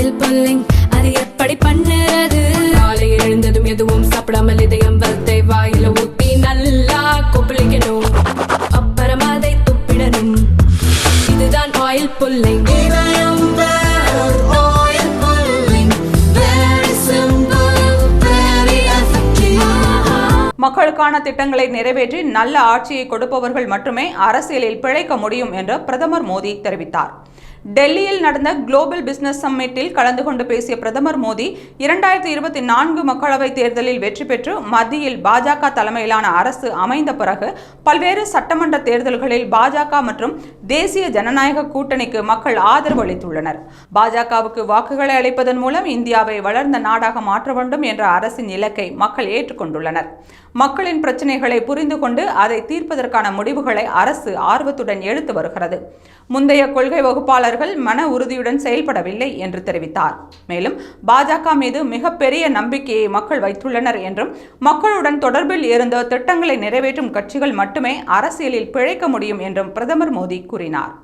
Oil pulling அது எப்படி பண்ணுறது? காலையில் எழுந்ததும் எதுவும் சாப்பிடாமல் இதயம் வளர்த்தை வாயில ஊத்தி நல்லா கொப்பளிக்கணும், அப்புறம் அதை துப்பிடணும். இதுதான் ஆயில் புல்லிங். மக்களுக்கான திட்டங்களை நிறைவேற்றி நல்ல ஆட்சியை கொடுப்பவர்கள் மட்டுமே அரசியலில் பிழைக்க முடியும் என்று பிரதமர் மோடி தெரிவித்தார். டெல்லியில் நடந்த குளோபல் பிசினஸ் சம்மிட்டில் கலந்து கொண்டு பேசிய பிரதமர் மோடி 2024 மக்களவைத் தேர்தலில் வெற்றி பெற்று மத்தியில் பாஜக தலைமையிலான அரசு அமைந்த பிறகு பல்வேறு சட்டமன்ற தேர்தல்களில் பாஜக மற்றும் தேசிய ஜனநாயக கூட்டணிக்கு மக்கள் ஆதரவு அளித்துள்ளனர். பாஜகவுக்கு வாக்குகளை அளிப்பதன் மூலம் இந்தியாவை வளர்ந்த நாடாக மாற்ற வேண்டும் என்ற அரசின் இலக்கை மக்கள் ஏற்றுக்கொண்டுள்ளனர். மக்களின் பிரச்சனைகளை புரிந்து கொண்டு அதை தீர்ப்பதற்கான முடிவுகளை அரசு ஆர்வத்துடன் எடுத்து வருகிறது. முந்தைய கொள்கை வகுப்பாளர்கள் மன உறுதியுடன் செயல்படவில்லை என்று தெரிவித்தார். மேலும் பாஜக மீது மிகப்பெரிய நம்பிக்கையை மக்கள் வைத்துள்ளனர் என்றும் மக்களுடன் தொடர்பில் இருந்த திட்டங்களை நிறைவேற்றும் கட்சிகள் மட்டுமே அரசியலில் பிழைக்க முடியும் என்றும் பிரதமர் மோடி கூறினார்.